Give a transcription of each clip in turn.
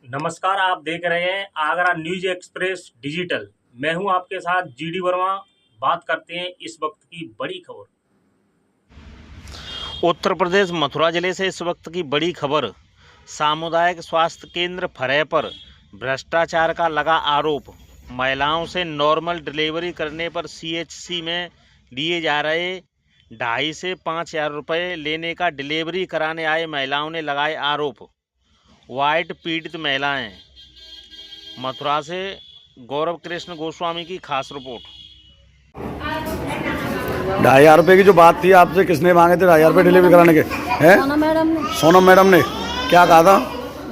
नमस्कार, आप देख रहे हैं आगरा न्यूज एक्सप्रेस डिजिटल। मैं हूं आपके साथ जीडी वर्मा। बात करते हैं इस वक्त की बड़ी खबर। उत्तर प्रदेश मथुरा जिले से इस वक्त की बड़ी खबर। सामुदायिक स्वास्थ्य केंद्र फरह पर भ्रष्टाचार का लगा आरोप। महिलाओं से नॉर्मल डिलीवरी करने पर सीएचसी में लिए जा रहे 2,500 से 5,000 रुपये लेने का डिलीवरी कराने आए महिलाओं ने लगाए आरोप। वाइट पीड़ित महिलाएं। मथुरा से गौरव कृष्ण गोस्वामी की खास रिपोर्ट। 2,500 रुपये की जो बात थी आपसे, किसने मांगे थे 2,500 रुपये डिलीवरी कराने के? हैं? सोनम मैडम ने क्या कहा था?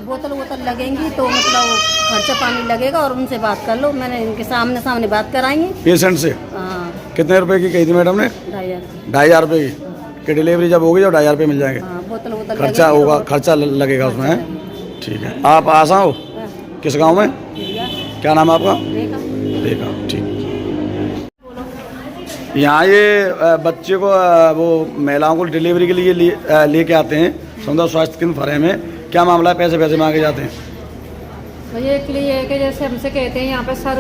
बोतल लगेंगी तो मतलब खर्चा पानी लगेगा और उनसे बात कर लो। मैंने इनके सामने बात कराई है पेशेंट से। हाँ। कितने रुपए की कही थी मैडम ने? 2,500 रुपये की डिलीवरी जब होगी जब 2,500 रुपये मिल जाएंगे। बोतल खर्चा होगा, खर्चा लगेगा उसमें। है ठीक है। आप आसा हो किस गांव में? क्या नाम है आपका? देखा। ठीक। यहाँ ये बच्चे को वो महिलाओं को डिलीवरी के लिए लेके आते हैं समुदाय स्वास्थ्य केंद्र फरह में। क्या मामला है? पैसे मांगे जाते हैं ये के लिए कि जैसे हमसे कहते हैं यहाँ पे सर।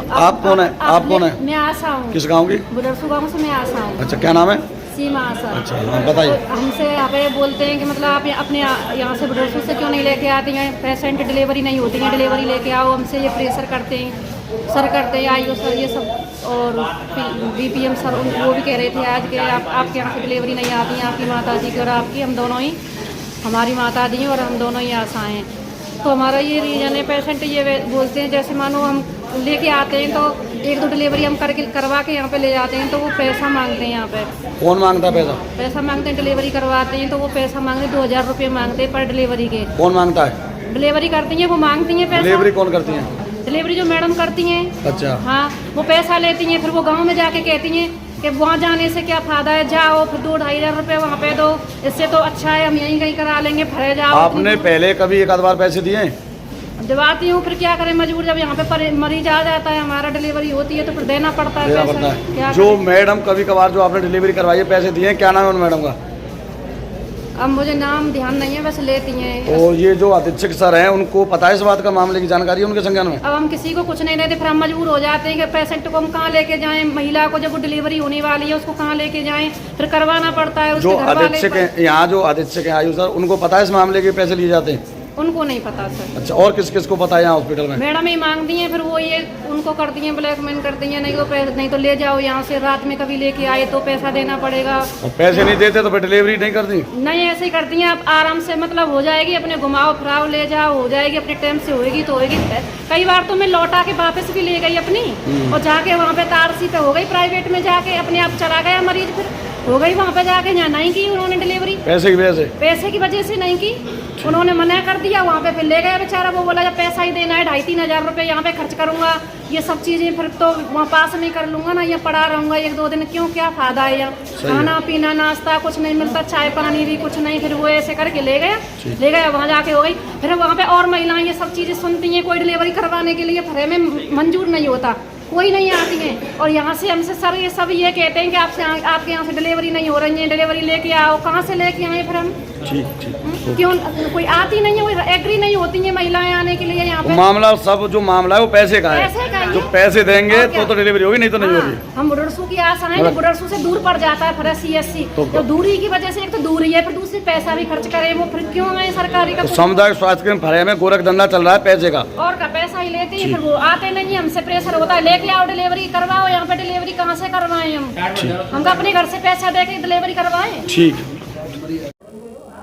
आप कौन है? आप कौन है? मैं आशा हूँ। किस गांव की? बुदरसू गाँव से मैं आशा हूँ। अच्छा, क्या नाम है? सीमा आशा। अच्छा, हाँ बताइए। तो हमसे यहाँ पे बोलते हैं कि मतलब आप अपने यहाँ से बुदरसू से क्यों नहीं लेके आती हैं? पेशेंट डिलीवरी नहीं होती है, डिलीवरी लेके आओ। हमसे ये प्रेशर करते हैं आइयो सर ये सब। और बीपीएम सर वो भी कह रहे थे आज के आपके यहाँ से डिलीवरी नहीं आती है, आपकी माता जी की और आपकी, हम दोनों ही, हमारी माता जी और हम दोनों ही आशा हैं। तो हमारा ये रीजन है। पेशेंट ये बोलते हैं जैसे मानो हम लेके आते हैं तो 1-2 डिलीवरी हम करवा के यहाँ पे ले जाते हैं तो वो पैसा मांगते हैं। यहाँ पे कौन मांगता है पैसा? पैसा मांगते हैं। डिलीवरी करवाते हैं तो वो पैसा मांगते हैं, 2,000 रुपये मांगते हैं पर डिलीवरी के। कौन मांगता है? डिलीवरी करती हैं वो मांगती हैं पैसा। डिलीवरी कौन करती है? डिलीवरी जो मैडम करती हैं। अच्छा। हाँ, वो पैसा लेती हैं, फिर वो गांव में जाके कहती हैं कि वहाँ जाने से क्या फायदा है, जाओ फिर 2-2,500 रुपये वहाँ पे दो, इससे तो अच्छा है हम यहीं कहीं करा लेंगे, फरे जाओ। आपने पहले कभी एक आध बार पैसे दिए? दिवाती हूँ, फिर क्या करें मजबूर। जब यहाँ पे मरीज आ जाता है, हमारा डिलीवरी होती है तो फिर देना पड़ता है पैसा। क्या जो मैडम कभी कभार जो आपने डिलीवरी करवाई है पैसे दिए, क्या नाम है उन मैडम का? अब मुझे नाम ध्यान नहीं है, बस लेती हैं। और ये जो अधीक्षक सर हैं उनको पता है इस बात का, मामले की जानकारी है उनके संज्ञान में? अब हम किसी को कुछ नहीं देते, फिर हम मजबूर हो जाते हैं कि पेशेंट को हम कहाँ लेके जाएं। महिला को जब वो डिलीवरी होने वाली है उसको कहाँ लेके जाएं, फिर करवाना पड़ता है। जो अधीक्षक है यहाँ, जो अधीक्षक है आयु सर, उनको पता है इस मामले के पैसे लिए जाते हैं? उनको नहीं पता सर। अच्छा, और किस को पता है यहाँ हॉस्पिटल में? मैडम ही मांगती हैं, फिर वो ये उनको करती हैं, ब्लैकमेल करती हैं, नहीं तो ले जाओ यहाँ से, रात में कभी लेके आए तो पैसा देना पड़ेगा। और पैसे नहीं देते तो फिर डिलीवरी नहीं करती? नहीं, ऐसे ही करती हैं। आप आराम से मतलब हो जाएगी, अपने घुमाओ फिराओ ले जाओ, हो जाएगी अपने टाइम से, होएगी तो होएगी। कई बार तो मैं लौटा के वापस भी ले गई अपनी, और जाके वहाँ पे तारसी पे हो गई, प्राइवेट में जाके अपने आप चला गया मरीज, फिर हो गई वहाँ पे जाके। यहाँ नहीं की उन्होंने डिलीवरी, पैसे की वजह से नहीं की, उन्होंने मना कर दिया। वहाँ पे फिर ले गया बेचारा, वो बोला जब पैसा ही देना है 2,500-3 हज़ार रुपये यहाँ पे खर्च करूँगा, ये सब चीज़ें फिर तो वहाँ पास में कर लूँगा ना, यहाँ पड़ा रहूँगा 1-2 दिन, क्यों क्या फायदा है? यहाँ खाना पीना नाश्ता कुछ नहीं मिलता, चाय पानी भी कुछ नहीं। फिर वो ऐसे करके ले गया वहाँ जाके हो गई। फिर वहाँ पे और महिलाएं ये सब चीज़ें सुनती हैं, कोई डिलीवरी करवाने के लिए फरे में मंजूर नहीं होता, कोई नहीं आती है। और यहाँ से हमसे सर ये सब ये कहते हैं कि आपके यहाँ से डिलीवरी नहीं हो रही है, डिलीवरी लेके आओ। कहाँ से लेके आए फिर हम? क्यों कोई आती नहीं है, कोई एग्री नहीं होती है महिलाएं आने के लिए यहाँ पे। मामला सब जो मामला है वो पैसे का है। जो पैसे देंगे तो डिलीवरी होगी, नहीं तो नहीं होगी। हम बुडरसू की आशा है, बुडरसू से दूर पड़ जाता है फिर सीएससी, तो दूरी की वजह से एक तो दूरी है, फिर दूसरी पैसा भी खर्च करे वो, फिर क्यों आए सरकारी का? सामुदायिक स्वास्थ्य केंद्र फरह में गोरख धंधा चल रहा है पैसे का, और का पैसा ही लेते हैं। फिर वो आते नहीं, हमसे प्रेशर होता है लेके आओ डिलीवरी करवाओ। यहाँ पे डिलीवरी कहाँ से करवाएं हम अपने घर से पैसा दे के डिलीवरी करवाएं। ठीक।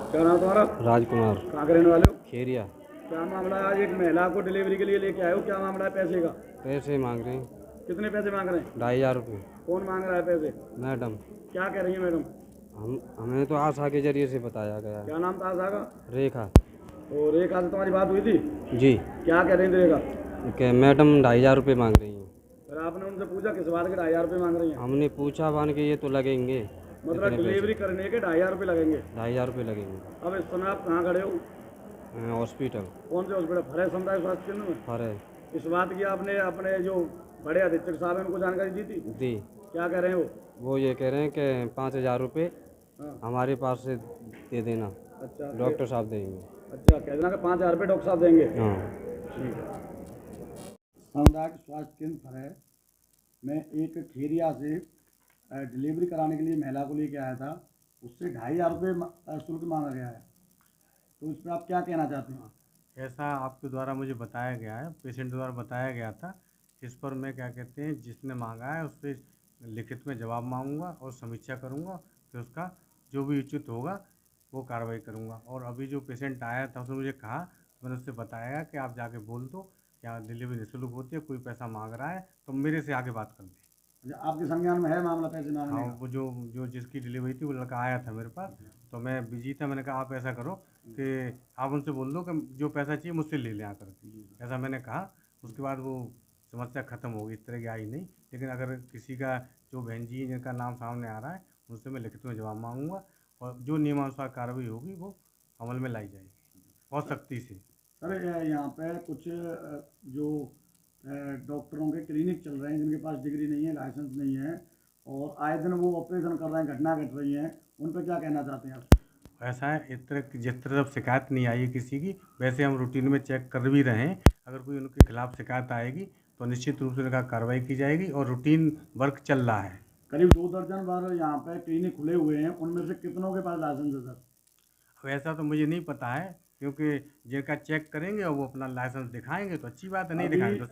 क्या नाम तुम्हारा? राजकुमार। कहाँ के रहने वाले हो? खेरिया। क्या मामला है? आज एक महिला को डिलीवरी के लिए लेके आए हो, क्या मामला है पैसे का? पैसे मांग रहे हैं। कितने पैसे मांग रहे हैं? 2,500 रुपये। कौन मांग रहा है पैसे? मैडम। क्या कह रही है मैडम? हमें तो आशा के जरिए से बताया गया। क्या नाम था आशा का? रेखा। तो रेखा से तुम्हारी बात हुई थी? जी। क्या कह रही थी रेखा? कि मैडम 2,500 रुपये मांग रही हैं। फिर आपने उनसे पूछा किस बात के 2,500 रुपये मांग रही हैं? हमने पूछा बान के ये तो लगेंगे, मतलब डिलीवरी करने के 2,500 रुपये लगेंगे? 2,500 रुपये लगेंगे। अब इस समय आप कहाँ खड़े हो? हॉस्पिटल। कौन से हॉस्पिटल? फरह सामुदायिक स्वास्थ्य केंद्र में? फरह। इस बात की आपने अपने जो बड़े अधीक्षक साहब हैं उनको जानकारी दी थी? दी। क्या कह रहे हैं वो ये कह रहे हैं कि 5,000 रुपये हमारे पास से दे देना। अच्छा, डॉक्टर साहब देंगे। अच्छा, कह देना कि 5,000 रुपये डॉक्टर साहब देंगे। हाँ। ठीक है। सामुदायिक स्वास्थ्य केंद्र फरहै मैं एक खेरिया से डिलीवरी कराने के लिए महिला को लेके आया था, उससे 2,500 रुपये शुल्क मांगा गया है, तो इस पर आप क्या कहना चाहते हैं? ऐसा आपके द्वारा मुझे बताया गया है, पेशेंट द्वारा बताया गया था। इस पर मैं क्या कहते हैं, जिसने मांगा है उस पर लिखित में जवाब मांगूंगा और समीक्षा करूंगा, फिर उसका जो भी उचित होगा वो कार्रवाई करूंगा। और अभी जो पेशेंट आया था उसने मुझे कहा, मैंने उससे बताया कि आप जाके बोल दो क्या डिलीवरी निःशुल्क होती है, कोई पैसा मांग रहा है तो मेरे से आगे बात कर दे। अच्छा, आपके संज्ञान में है मामला पैसे मांगने हाँ, का? वो जो जिसकी डिलीवरी थी वो लड़का आया था मेरे पास, तो मैं बिजी था। मैंने कहा आप ऐसा करो कि आप उनसे बोल दो कि जो पैसा चाहिए मुझसे ले लें आकर के, ऐसा मैंने कहा। उसके बाद वो समस्या ख़त्म हो गई, इस तरह की आई नहीं। लेकिन अगर किसी का जो बहन जी हैं जिनका नाम सामने आ रहा है उनसे मैं लिखित में जवाब मांगूंगा और जो नियमानुसार कार्रवाई होगी वो अमल में लाई जाएगी बहुत सख्ती से। सर यहाँ पे कुछ जो डॉक्टरों के क्लिनिक चल रहे हैं जिनके पास डिग्री नहीं है, लाइसेंस नहीं है, और आए दिन वो ऑपरेशन कर रहे हैं, घटना घट रही हैं, उन पर क्या कहना चाहते हैं आप? ऐसा है, इस तरह की जिस तरफ शिकायत नहीं आई है किसी की, वैसे हम रूटीन में चेक कर भी रहे हैं। अगर कोई उनके खिलाफ शिकायत आएगी तो निश्चित रूप से उनका कार्रवाई की जाएगी और रूटीन वर्क चल रहा है। करीब 2 दर्जन बार यहाँ पे क्लिनिक खुले हुए हैं, उनमें से कितनों के पास लाइसेंस है सर? अब ऐसा तो मुझे नहीं पता है, क्योंकि जिनका चेक करेंगे और वो अपना लाइसेंस दिखाएंगे तो अच्छी बात है, नहीं दिखाएंगे तो